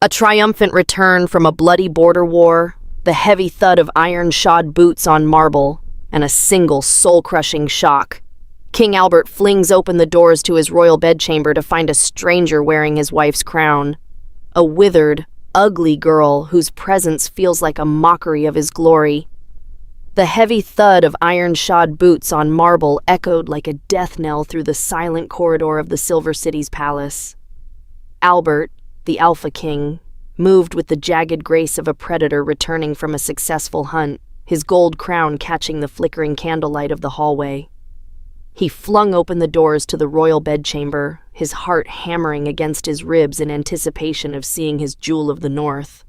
A triumphant return from a bloody border war, the heavy thud of iron-shod boots on marble, and a single soul-crushing shock. King Albert flings open the doors to his royal bedchamber to find a stranger wearing his wife's crown. A withered, ugly girl whose presence feels like a mockery of his glory. The heavy thud of iron-shod boots on marble echoed like a death knell through the silent corridor of the Silver City's palace. Albert, the Alpha King, moved with the jagged grace of a predator returning from a successful hunt, his gold crown catching the flickering candlelight of the hallway. He flung open the doors to the royal bedchamber, his heart hammering against his ribs in anticipation of seeing his jewel of the north.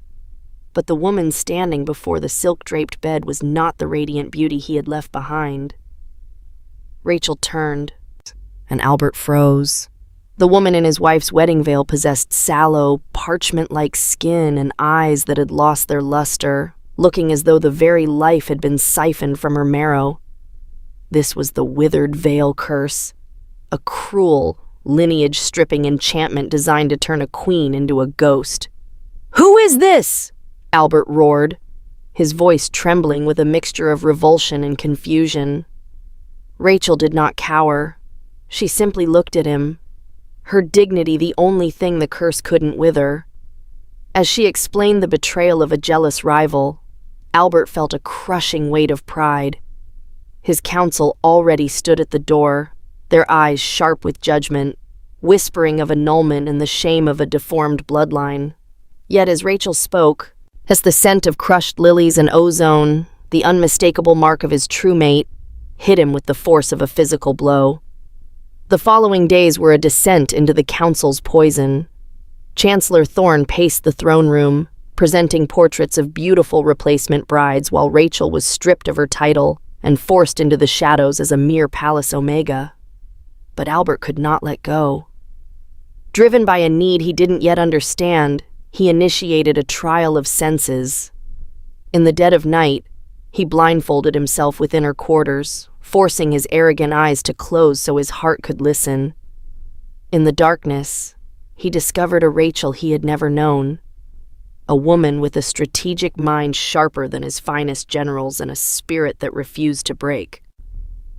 But the woman standing before the silk-draped bed was not the radiant beauty he had left behind. Rachel turned, and Albert froze. The woman in his wife's wedding veil possessed sallow, parchment-like skin and eyes that had lost their luster, looking as though the very life had been siphoned from her marrow. This was the withered veil curse, a cruel, lineage-stripping enchantment designed to turn a queen into a ghost. "Who is this?" Albert roared, his voice trembling with a mixture of revulsion and confusion. Rachel did not cower. She simply looked at him, her dignity the only thing the curse couldn't wither. As she explained the betrayal of a jealous rival, Albert felt a crushing weight of pride. His counsel already stood at the door, their eyes sharp with judgment, whispering of annulment and the shame of a deformed bloodline. Yet as Rachel spoke, as the scent of crushed lilies and ozone, the unmistakable mark of his true mate, hit him with the force of a physical blow. The following days were a descent into the council's poison. Chancellor Thorne paced the throne room, presenting portraits of beautiful replacement brides while Rachel was stripped of her title and forced into the shadows as a mere Palace Omega. But Albert could not let go. Driven by a need he didn't yet understand, he initiated a trial of senses. In the dead of night, he blindfolded himself within her quarters, forcing his arrogant eyes to close so his heart could listen. In the darkness, he discovered a Rachel he had never known, a woman with a strategic mind sharper than his finest generals and a spirit that refused to break.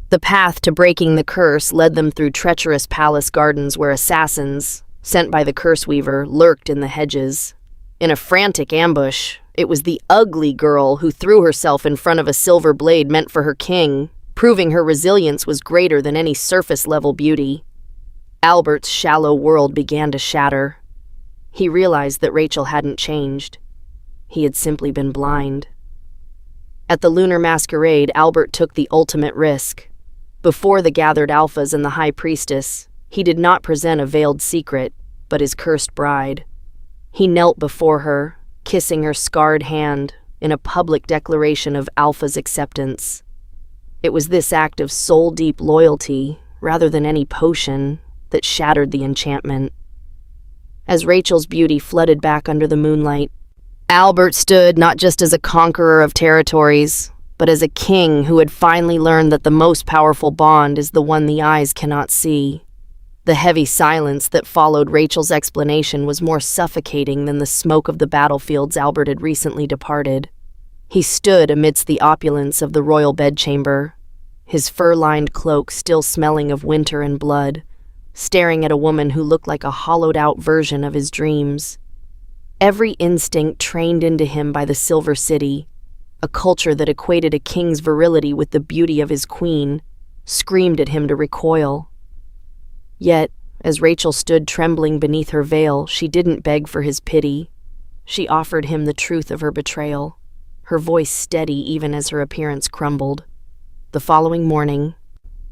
The path to breaking the curse led them through treacherous palace gardens where assassins, sent by the curse weaver, lurked in the hedges. In a frantic ambush, it was the ugly girl who threw herself in front of a silver blade meant for her king, proving her resilience was greater than any surface-level beauty. Albert's shallow world began to shatter. He realized that Rachel hadn't changed. He had simply been blind. At the lunar masquerade, Albert took the ultimate risk. Before the gathered alphas and the high priestess, he did not present a veiled secret, but his cursed bride. He knelt before her, kissing her scarred hand, in a public declaration of Alpha's acceptance. It was this act of soul-deep loyalty, rather than any potion, that shattered the enchantment. As Rachel's beauty flooded back under the moonlight, Albert stood not just as a conqueror of territories, but as a king who had finally learned that the most powerful bond is the one the eyes cannot see. The heavy silence that followed Rachel's explanation was more suffocating than the smoke of the battlefields Albert had recently departed. He stood amidst the opulence of the royal bedchamber, his fur-lined cloak still smelling of winter and blood, staring at a woman who looked like a hollowed-out version of his dreams. Every instinct trained into him by the Silver City, a culture that equated a king's virility with the beauty of his queen, screamed at him to recoil. Yet, as Rachel stood trembling beneath her veil, she didn't beg for his pity. She offered him the truth of her betrayal, her voice steady even as her appearance crumbled. The following morning,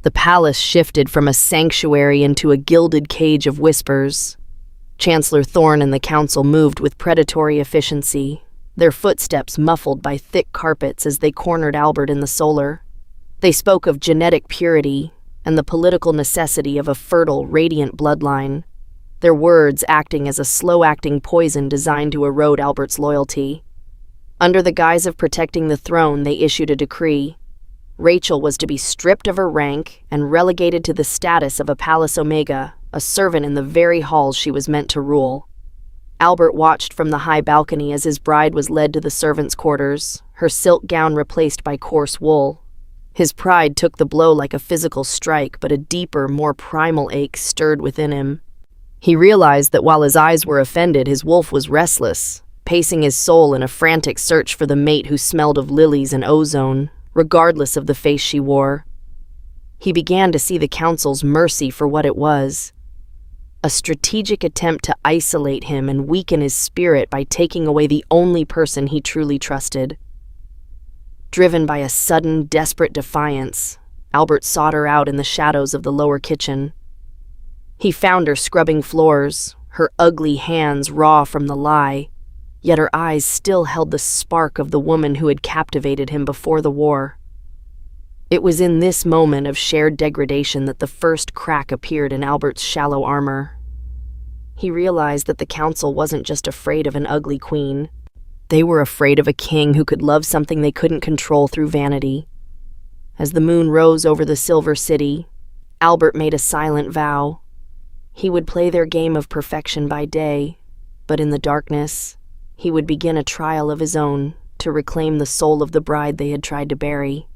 the palace shifted from a sanctuary into a gilded cage of whispers. Chancellor Thorne and the council moved with predatory efficiency, their footsteps muffled by thick carpets as they cornered Albert in the solar. They spoke of genetic purity and the political necessity of a fertile, radiant bloodline, their words acting as a slow-acting poison designed to erode Albert's loyalty. Under the guise of protecting the throne, they issued a decree. Rachel was to be stripped of her rank and relegated to the status of a Palace Omega, a servant in the very halls she was meant to rule. Albert watched from the high balcony as his bride was led to the servants' quarters, her silk gown replaced by coarse wool. His pride took the blow like a physical strike, but a deeper, more primal ache stirred within him. He realized that while his eyes were offended, his wolf was restless, pacing his soul in a frantic search for the mate who smelled of lilies and ozone, regardless of the face she wore. He began to see the council's mercy for what it was: a strategic attempt to isolate him and weaken his spirit by taking away the only person he truly trusted. Driven by a sudden, desperate defiance, Albert sought her out in the shadows of the lower kitchen. He found her scrubbing floors, her ugly hands raw from the lie, yet her eyes still held the spark of the woman who had captivated him before the war. It was in this moment of shared degradation that the first crack appeared in Albert's shallow armor. He realized that the council wasn't just afraid of an ugly queen. They were afraid of a king who could love something they couldn't control through vanity. As the moon rose over the Silver City, Albert made a silent vow. He would play their game of perfection by day, but in the darkness, he would begin a trial of his own to reclaim the soul of the bride they had tried to bury.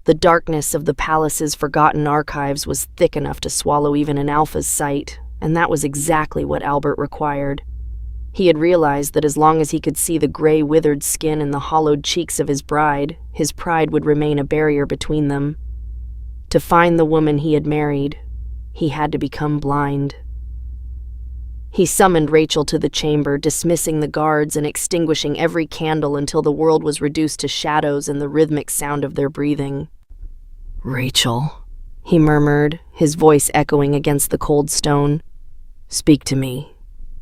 The darkness of the palace's forgotten archives was thick enough to swallow even an alpha's sight, and that was exactly what Albert required. He had realized that as long as he could see the gray, withered skin and the hollowed cheeks of his bride, his pride would remain a barrier between them. To find the woman he had married, he had to become blind. He summoned Rachel to the chamber, dismissing the guards and extinguishing every candle until the world was reduced to shadows and the rhythmic sound of their breathing. "Rachel," he murmured, his voice echoing against the cold stone. "Speak to me.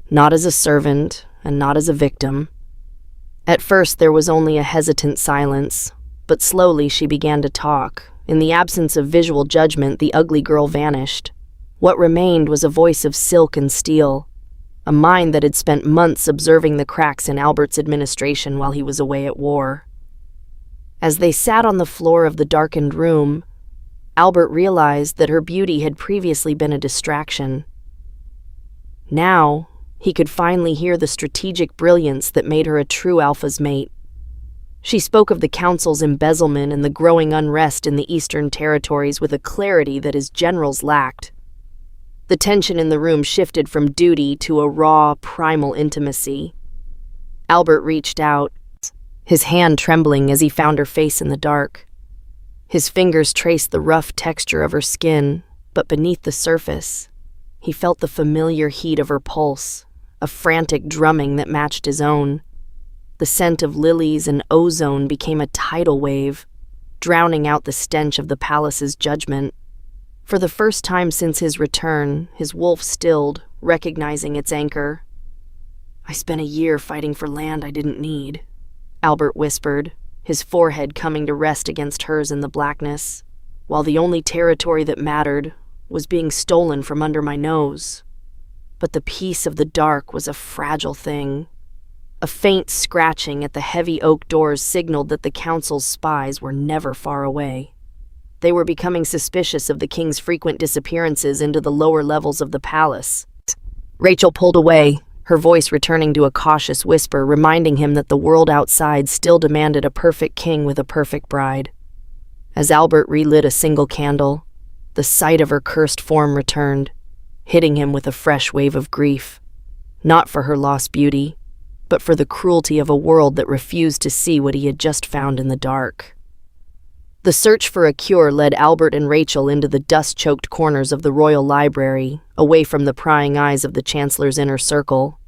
Not as a servant, and not as a victim." At first there was only a hesitant silence, but slowly she began to talk. In the absence of visual judgment, the ugly girl vanished. What remained was a voice of silk and steel, a mind that had spent months observing the cracks in Albert's administration while he was away at war. As they sat on the floor of the darkened room, Albert realized that her beauty had previously been a distraction. Now, he could finally hear the strategic brilliance that made her a true alpha's mate. She spoke of the council's embezzlement and the growing unrest in the Eastern Territories with a clarity that his generals lacked. The tension in the room shifted from duty to a raw, primal intimacy. Albert reached out, his hand trembling as he found her face in the dark. His fingers traced the rough texture of her skin, but beneath the surface, he felt the familiar heat of her pulse, a frantic drumming that matched his own. The scent of lilies and ozone became a tidal wave, drowning out the stench of the palace's judgment. For the first time since his return, his wolf stilled, recognizing its anchor. "I spent a year fighting for land I didn't need," Albert whispered, his forehead coming to rest against hers in the blackness, "while the only territory that mattered was being stolen from under my nose. But the peace of the dark was a fragile thing. A faint scratching at the heavy oak doors signaled that the council's spies were never far away. They were becoming suspicious of the king's frequent disappearances into the lower levels of the palace." Rachel pulled away, her voice returning to a cautious whisper, reminding him that the world outside still demanded a perfect king with a perfect bride. As Albert relit a single candle, the sight of her cursed form returned, hitting him with a fresh wave of grief, not for her lost beauty, but for the cruelty of a world that refused to see what he had just found in the dark. The search for a cure led Albert and Rachel into the dust-choked corners of the royal library, away from the prying eyes of the chancellor's inner circle.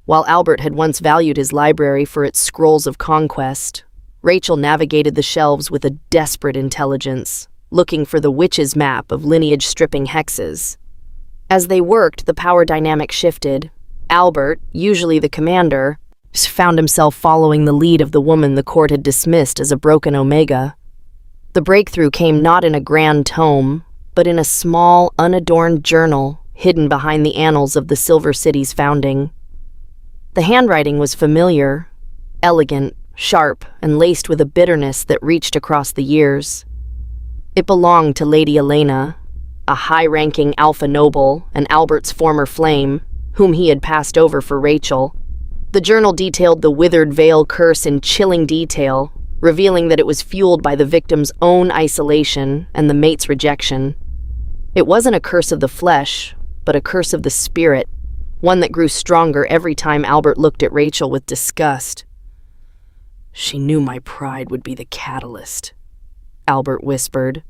While Albert had once valued his library for its scrolls of conquest, Rachel navigated the shelves with a desperate intelligence, looking for the witch's map of lineage-stripping hexes. As they worked, the power dynamic shifted. Albert, usually the commander, found himself following the lead of the woman the court had dismissed as a broken omega. The breakthrough came not in a grand tome, but in a small, unadorned journal hidden behind the annals of the Silver City's founding. The handwriting was familiar, elegant, sharp, and laced with a bitterness that reached across the years. It belonged to Lady Elena, a high-ranking alpha noble and Albert's former flame, whom he had passed over for Rachel. The journal detailed the withered veil curse in chilling detail, revealing that it was fueled by the victim's own isolation and the mate's rejection. It wasn't a curse of the flesh, but a curse of the spirit, one that grew stronger every time Albert looked at Rachel with disgust. "She knew my pride would be the catalyst," Albert whispered,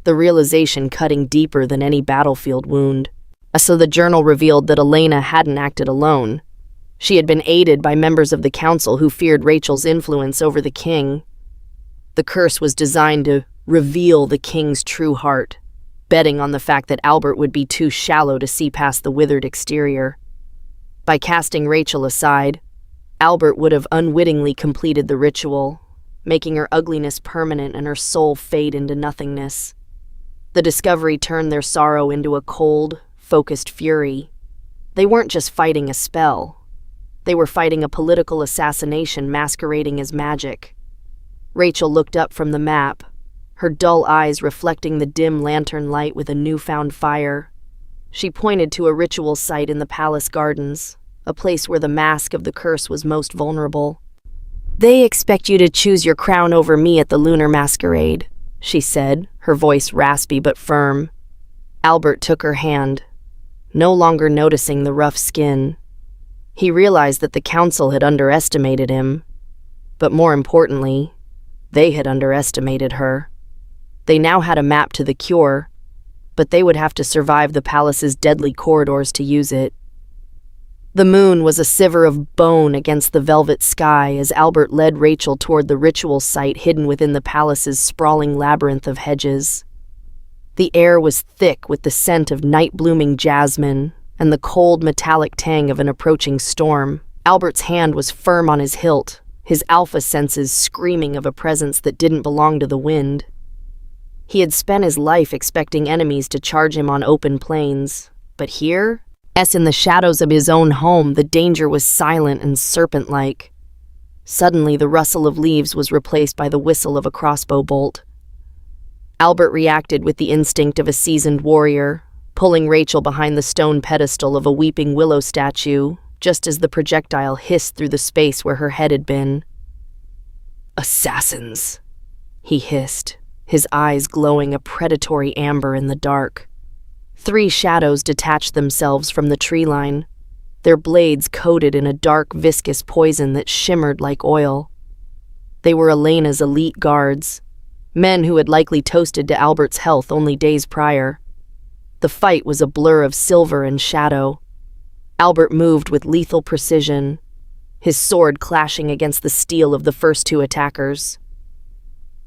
the realization cutting deeper than any battlefield wound. So the journal revealed that Elena hadn't acted alone. She had been aided by members of the council who feared Rachel's influence over the king. The curse was designed to reveal the king's true heart, betting on the fact that Albert would be too shallow to see past the withered exterior. By casting Rachel aside, Albert would have unwittingly completed the ritual, making her ugliness permanent and her soul fade into nothingness. The discovery turned their sorrow into a cold, focused fury. They weren't just fighting a spell. They were fighting a political assassination masquerading as magic. Rachel looked up from the map, her dull eyes reflecting the dim lantern light with a newfound fire. She pointed to a ritual site in the palace gardens, a place where the mask of the curse was most vulnerable. "They expect you to choose your crown over me at the lunar masquerade," she said, her voice raspy but firm. Albert took her hand, no longer noticing the rough skin. He realized that the council had underestimated him, but more importantly, they had underestimated her. They now had a map to the cure, but they would have to survive the palace's deadly corridors to use it. The moon was a siver of bone against the velvet sky as Albert led Rachel toward the ritual site hidden within the palace's sprawling labyrinth of hedges. The air was thick with the scent of night-blooming jasmine and the cold metallic tang of an approaching storm. Albert's hand was firm on his hilt, his alpha senses screaming of a presence that didn't belong to the wind. He had spent his life expecting enemies to charge him on open plains, but here, in the shadows of his own home, the danger was silent and serpent-like. Suddenly, the rustle of leaves was replaced by the whistle of a crossbow bolt. Albert reacted with the instinct of a seasoned warrior, pulling Rachel behind the stone pedestal of a weeping willow statue, just as the projectile hissed through the space where her head had been. "Assassins," he hissed, his eyes glowing a predatory amber in the dark. 3 shadows detached themselves from the tree line, their blades coated in a dark, viscous poison that shimmered like oil. They were Elena's elite guards, men who had likely toasted to Albert's health only days prior. The fight was a blur of silver and shadow. Albert moved with lethal precision, his sword clashing against the steel of the first 2 attackers.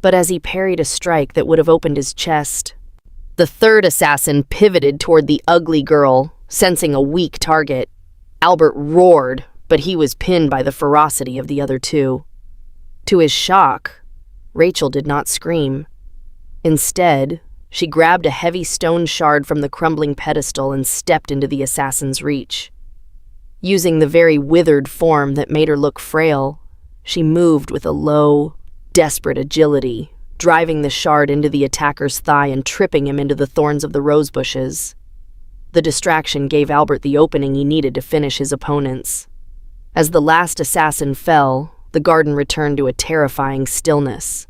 But as he parried a strike that would have opened his chest, the 3rd assassin pivoted toward the ugly girl, sensing a weak target. Albert roared, but he was pinned by the ferocity of the other 2. To his shock, Rachel did not scream. Instead, she grabbed a heavy stone shard from the crumbling pedestal and stepped into the assassin's reach. Using the very withered form that made her look frail, she moved with a low, desperate agility, driving the shard into the attacker's thigh and tripping him into the thorns of the rose bushes. The distraction gave Albert the opening he needed to finish his opponents. As the last assassin fell, the garden returned to a terrifying stillness.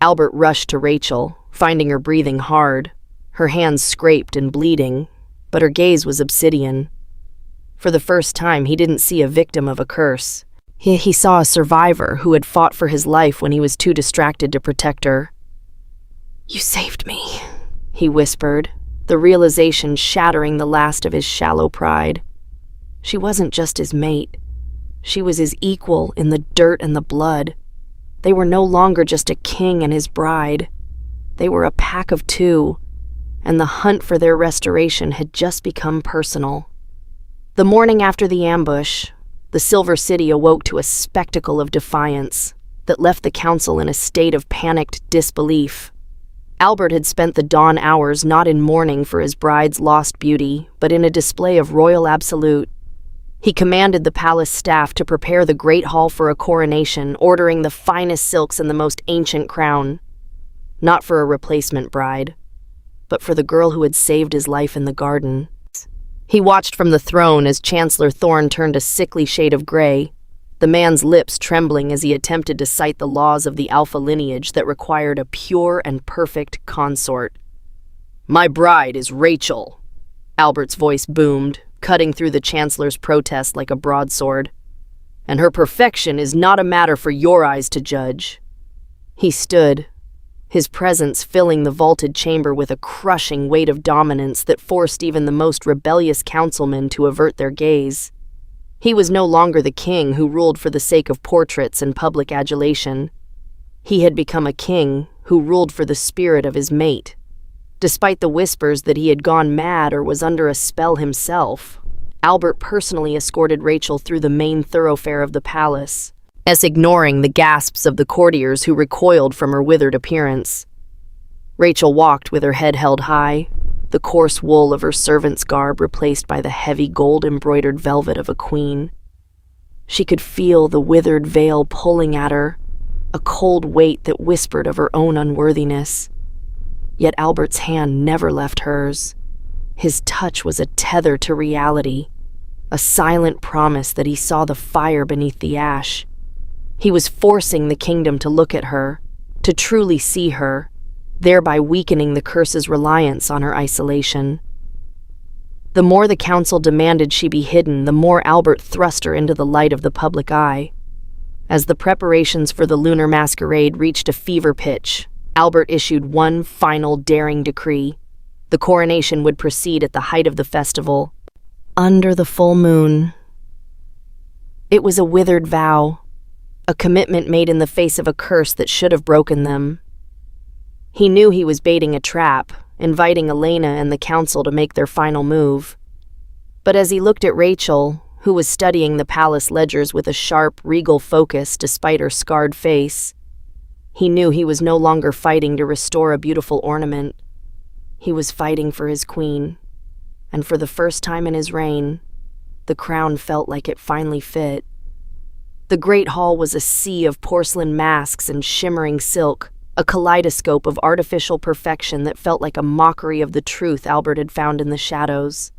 Albert rushed to Rachel, finding her breathing hard, her hands scraped and bleeding, but her gaze was obsidian. For the first time, he didn't see a victim of a curse. He saw a survivor who had fought for his life when he was too distracted to protect her. "You saved me," he whispered, the realization shattering the last of his shallow pride. She wasn't just his mate. She was his equal in the dirt and the blood. They were no longer just a king and his bride. They were a pack of 2, and the hunt for their restoration had just become personal. The morning after the ambush, the Silver City awoke to a spectacle of defiance that left the council in a state of panicked disbelief. Albert had spent the dawn hours not in mourning for his bride's lost beauty, but in a display of royal absolute. He commanded the palace staff to prepare the great hall for a coronation, ordering the finest silks and the most ancient crown. Not for a replacement bride, but for the girl who had saved his life in the garden. He watched from the throne as Chancellor Thorne turned a sickly shade of gray, the man's lips trembling as he attempted to cite the laws of the Alpha lineage that required a pure and perfect consort. "My bride is Rachel," Albert's voice boomed, cutting through the Chancellor's protest like a broadsword. "And her perfection is not a matter for your eyes to judge." He stood, his presence filling the vaulted chamber with a crushing weight of dominance that forced even the most rebellious councilmen to avert their gaze. He was no longer the king who ruled for the sake of portraits and public adulation. He had become a king who ruled for the spirit of his mate. Despite the whispers that he had gone mad or was under a spell himself, Albert personally escorted Rachel through the main thoroughfare of the palace, as ignoring the gasps of the courtiers who recoiled from her withered appearance. Rachel walked with her head held high, the coarse wool of her servant's garb replaced by the heavy gold-embroidered velvet of a queen. She could feel the withered veil pulling at her, a cold weight that whispered of her own unworthiness. Yet Albert's hand never left hers. His touch was a tether to reality, a silent promise that he saw the fire beneath the ash. He was forcing the kingdom to look at her, to truly see her, thereby weakening the curse's reliance on her isolation. The more the council demanded she be hidden, the more Albert thrust her into the light of the public eye. As the preparations for the lunar masquerade reached a fever pitch, Albert issued one final daring decree. The coronation would proceed at the height of the festival, under the full moon. It was a withered vow, a commitment made in the face of a curse that should have broken them. He knew he was baiting a trap, inviting Elena and the council to make their final move. But as he looked at Rachel, who was studying the palace ledgers with a sharp, regal focus despite her scarred face, he knew he was no longer fighting to restore a beautiful ornament. He was fighting for his queen, and for the first time in his reign, the crown felt like it finally fit. The great hall was a sea of porcelain masks and shimmering silk, a kaleidoscope of artificial perfection that felt like a mockery of the truth Albert had found in the shadows.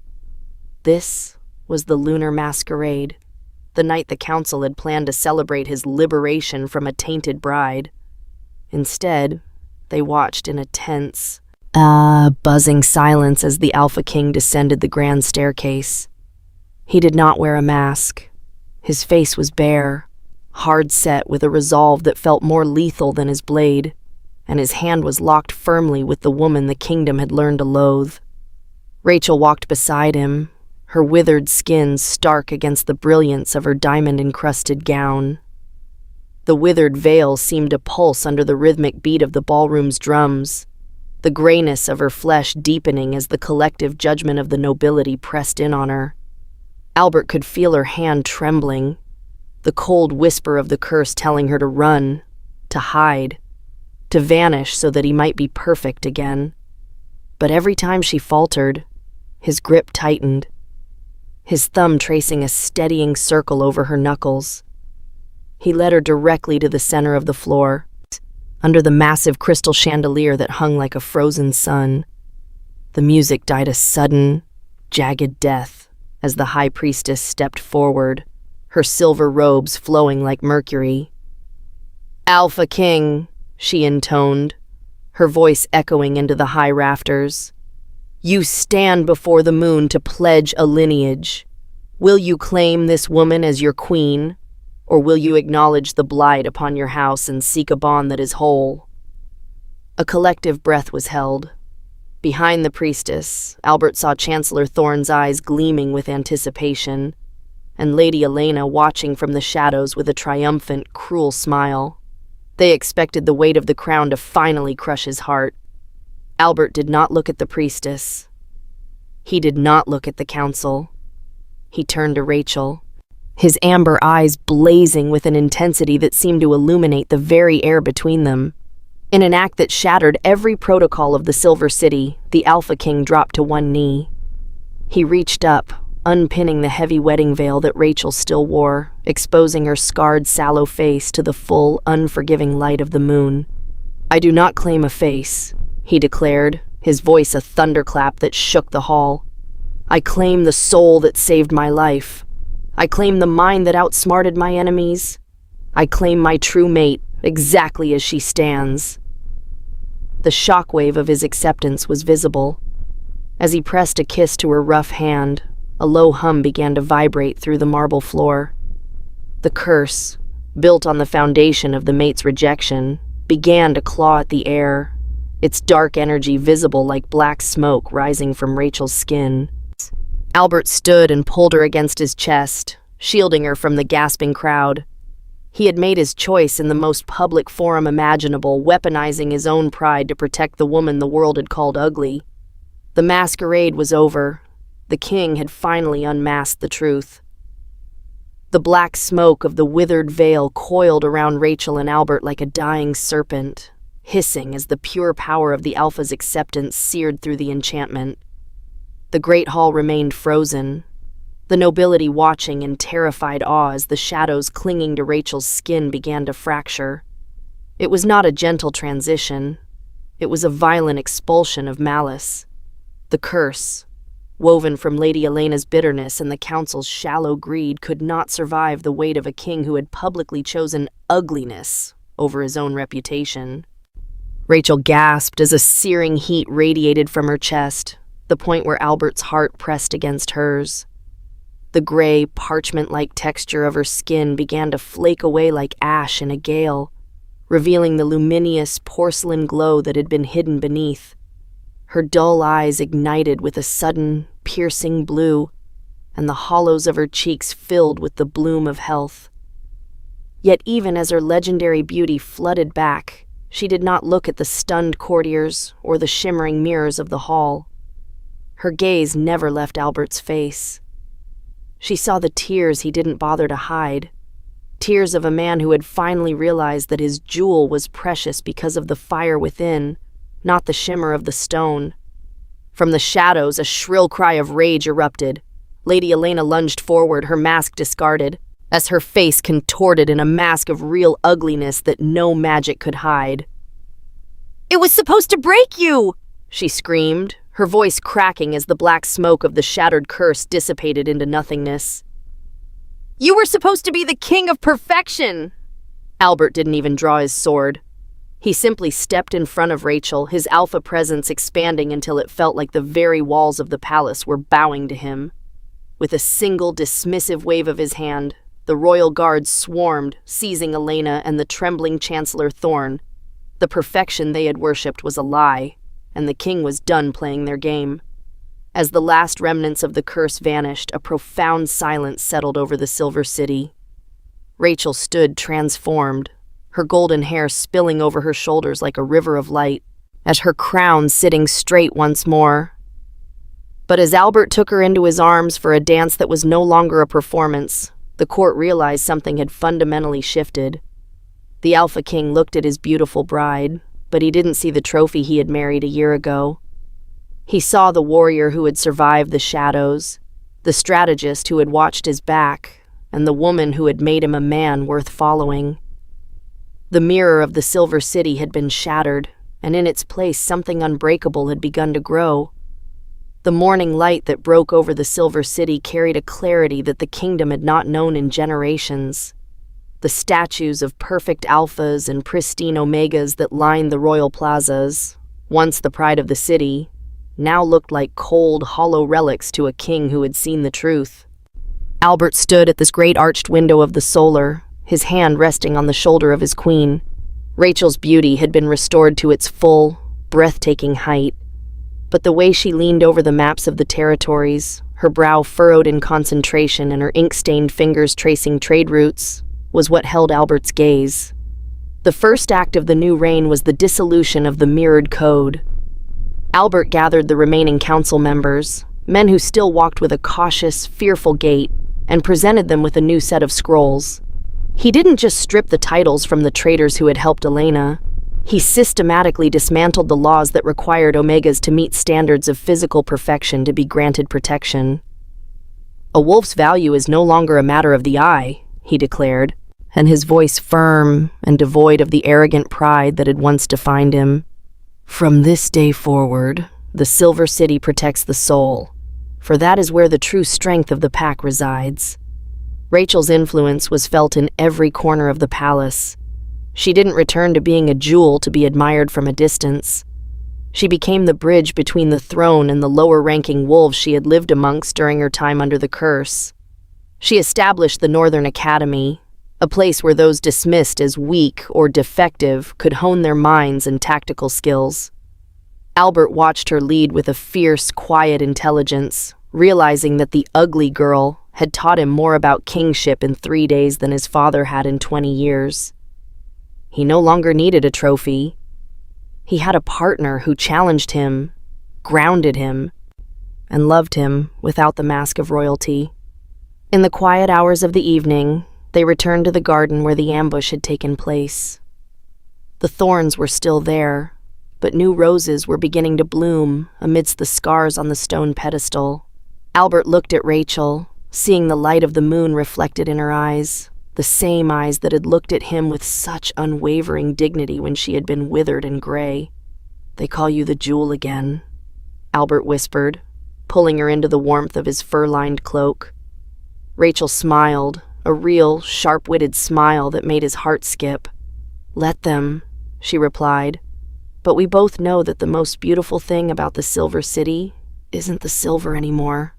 This was the lunar masquerade, the night the council had planned to celebrate his liberation from a tainted bride. Instead, they watched in a tense, buzzing silence as the Alpha King descended the grand staircase. He did not wear a mask. His face was bare, hard set with a resolve that felt more lethal than his blade, and his hand was locked firmly with the woman the kingdom had learned to loathe. Rachel walked beside him, her withered skin stark against the brilliance of her diamond-encrusted gown. The withered veil seemed to pulse under the rhythmic beat of the ballroom's drums, the grayness of her flesh deepening as the collective judgment of the nobility pressed in on her. Albert could feel her hand trembling, the cold whisper of the curse telling her to run, to hide, to vanish so that he might be perfect again. But every time she faltered, his grip tightened, his thumb tracing a steadying circle over her knuckles. He led her directly to the center of the floor, under the massive crystal chandelier that hung like a frozen sun. The music died a sudden, jagged death as the high priestess stepped forward, her silver robes flowing like mercury. "Alpha King," she intoned, her voice echoing into the high rafters. "You stand before the moon to pledge a lineage. Will you claim this woman as your queen, or will you acknowledge the blight upon your house and seek a bond that is whole?" A collective breath was held. Behind the priestess, Albert saw Chancellor Thorne's eyes gleaming with anticipation, and Lady Elena watching from the shadows with a triumphant, cruel smile. They expected the weight of the crown to finally crush his heart. Albert did not look at the priestess. He did not look at the council. He turned to Rachel, his amber eyes blazing with an intensity that seemed to illuminate the very air between them. In an act that shattered every protocol of the Silver City, the Alpha King dropped to one knee. He reached up, unpinning the heavy wedding veil that Rachel still wore, exposing her scarred, sallow face to the full, unforgiving light of the moon. "I do not claim a face," he declared, his voice a thunderclap that shook the hall. I claim the soul that saved my life. I claim the mind that outsmarted my enemies. I claim my true mate, exactly as she stands." The shockwave of his acceptance was visible. As he pressed a kiss to her rough hand, a low hum began to vibrate through the marble floor. The curse, built on the foundation of the mate's rejection, began to claw at the air, its dark energy visible like black smoke rising from Rachel's skin. Albert stood and pulled her against his chest, shielding her from the gasping crowd. He had made his choice in the most public forum imaginable, weaponizing his own pride to protect the woman the world had called ugly. The masquerade was over. The king had finally unmasked the truth. The black smoke of the withered veil coiled around Rachel and Albert like a dying serpent, hissing as the pure power of the Alpha's acceptance seared through the enchantment. The great hall remained frozen, the nobility watching in terrified awe as the shadows clinging to Rachel's skin began to fracture. It was not a gentle transition. It was a violent expulsion of malice. The curse, woven from Lady Elena's bitterness and the council's shallow greed, could not survive the weight of a king who had publicly chosen ugliness over his own reputation. Rachel gasped as a searing heat radiated from her chest, the point where Albert's heart pressed against hers. The gray, parchment-like texture of her skin began to flake away like ash in a gale, revealing the luminous porcelain glow that had been hidden beneath. Her dull eyes ignited with a sudden, piercing blue, and the hollows of her cheeks filled with the bloom of health. Yet even as her legendary beauty flooded back, she did not look at the stunned courtiers or the shimmering mirrors of the hall. Her gaze never left Albert's face. She saw the tears he didn't bother to hide, tears of a man who had finally realized that his jewel was precious because of the fire within, not the shimmer of the stone. From the shadows, a shrill cry of rage erupted. Lady Elena lunged forward, her mask discarded, as her face contorted in a mask of real ugliness that no magic could hide. "It was supposed to break you!" she screamed, her voice cracking as the black smoke of the shattered curse dissipated into nothingness. "You were supposed to be the king of perfection!" Albert didn't even draw his sword. He simply stepped in front of Rachel, his alpha presence expanding until it felt like the very walls of the palace were bowing to him. With a single dismissive wave of his hand, the royal guards swarmed, seizing Elena and the trembling Chancellor Thorne. The perfection they had worshipped was a lie, and the king was done playing their game. As the last remnants of the curse vanished, a profound silence settled over the Silver City. Rachel stood transformed, her golden hair spilling over her shoulders like a river of light, as her crown sitting straight once more. But as Albert took her into his arms for a dance that was no longer a performance, the court realized something had fundamentally shifted. The Alpha King looked at his beautiful bride, but he didn't see the trophy he had married a year ago. He saw the warrior who had survived the shadows, the strategist who had watched his back, and the woman who had made him a man worth following. The mirror of the Silver City had been shattered, and in its place something unbreakable had begun to grow. The morning light that broke over the Silver City carried a clarity that the kingdom had not known in generations. The statues of perfect alphas and pristine omegas that lined the royal plazas, once the pride of the city, now looked like cold, hollow relics to a king who had seen the truth. Albert stood at this great arched window of the solar, his hand resting on the shoulder of his queen. Rachel's beauty had been restored to its full, breathtaking height, but the way she leaned over the maps of the territories, her brow furrowed in concentration and her ink-stained fingers tracing trade routes, was what held Albert's gaze. The first act of the new reign was the dissolution of the mirrored code. Albert gathered the remaining council members, men who still walked with a cautious, fearful gait, and presented them with a new set of scrolls. He didn't just strip the titles from the traitors who had helped Elena. He systematically dismantled the laws that required Omegas to meet standards of physical perfection to be granted protection. "A wolf's value is no longer a matter of the eye," he declared, and his voice firm and devoid of the arrogant pride that had once defined him. "From this day forward, the Silver City protects the soul. for that is where the true strength of the pack resides. Rachel's influence was felt in every corner of the palace. She didn't return to being a jewel to be admired from a distance. She became the bridge between the throne and the lower-ranking wolves she had lived amongst during her time under the curse. She established the Northern Academy, a place where those dismissed as weak or defective could hone their minds and tactical skills. Albert watched her lead with a fierce, quiet intelligence, realizing that the ugly girl had taught him more about kingship in 3 days than his father had in 20 years. He no longer needed a trophy. He had a partner who challenged him, grounded him, and loved him without the mask of royalty. In the quiet hours of the evening, they returned to the garden where the ambush had taken place. The thorns were still there, but new roses were beginning to bloom amidst the scars on the stone pedestal. Albert looked at Rachel, seeing the light of the moon reflected in her eyes, the same eyes that had looked at him with such unwavering dignity when she had been withered and gray. "They call you the jewel again," Albert whispered, pulling her into the warmth of his fur-lined cloak. Rachel smiled, a real, sharp-witted smile that made his heart skip. "Let them," she replied, "but we both know that the most beautiful thing about the Silver City isn't the silver anymore."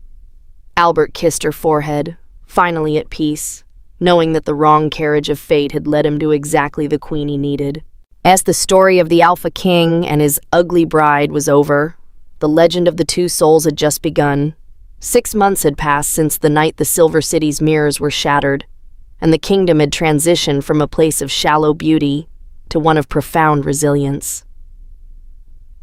Albert kissed her forehead, finally at peace, knowing that the wrong carriage of fate had led him to exactly the queen he needed. As the story of the Alpha King and his ugly bride was over, the legend of the two souls had just begun. 6 months had passed since the night the Silver City's mirrors were shattered, and the kingdom had transitioned from a place of shallow beauty to one of profound resilience.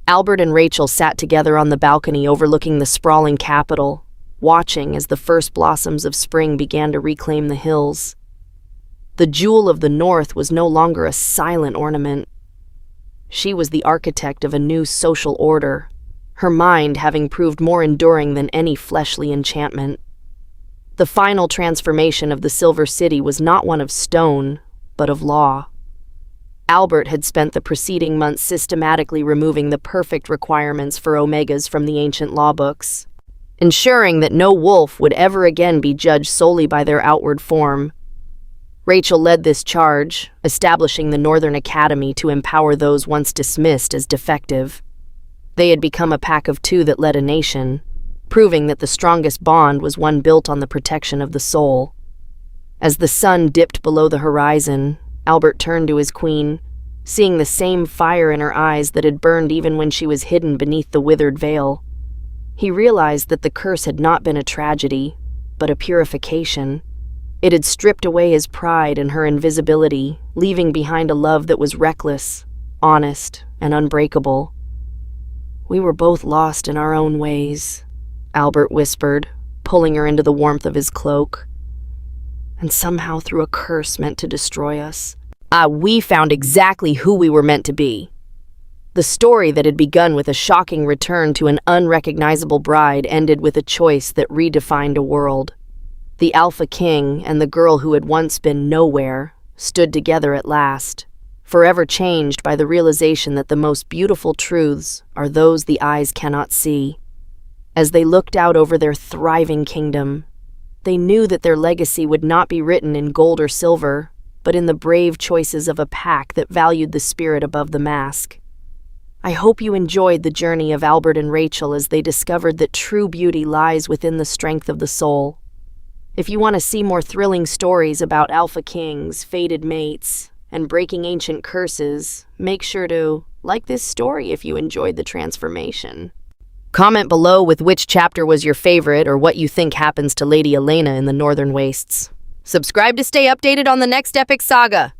Albert and Rachel sat together on the balcony overlooking the sprawling capital, watching as the first blossoms of spring began to reclaim the hills. The jewel of the north was no longer a silent ornament. She was the architect of a new social order, her mind having proved more enduring than any fleshly enchantment. The final transformation of the Silver City was not one of stone, but of law. Albert had spent the preceding months systematically removing the perfect requirements for omegas from the ancient law books, ensuring that no wolf would ever again be judged solely by their outward form. Rachel led this charge, establishing the Northern Academy to empower those once dismissed as defective. They had become a pack of two that led a nation, proving that the strongest bond was one built on the protection of the soul. As the sun dipped below the horizon, Albert turned to his queen, seeing the same fire in her eyes that had burned even when she was hidden beneath the withered veil. He realized that the curse had not been a tragedy, but a purification. It had stripped away his pride and her invisibility, leaving behind a love that was reckless, honest, and unbreakable. "We were both lost in our own ways," Albert whispered, pulling her into the warmth of his cloak. "And somehow through a curse meant to destroy us. We found exactly who we were meant to be." The story that had begun with a shocking return to an unrecognizable bride ended with a choice that redefined a world. The Alpha King and the girl who had once been nowhere stood together at last, forever changed by the realization that the most beautiful truths are those the eyes cannot see. As they looked out over their thriving kingdom, they knew that their legacy would not be written in gold or silver, but in the brave choices of a pack that valued the spirit above the mask. I hope you enjoyed the journey of Albert and Rachel as they discovered that true beauty lies within the strength of the soul. If you want to see more thrilling stories about Alpha Kings, fated mates, and breaking ancient curses, make sure to like this story if you enjoyed the transformation. Comment below with which chapter was your favorite or what you think happens to Lady Elena in the Northern Wastes. Subscribe to stay updated on the next epic saga.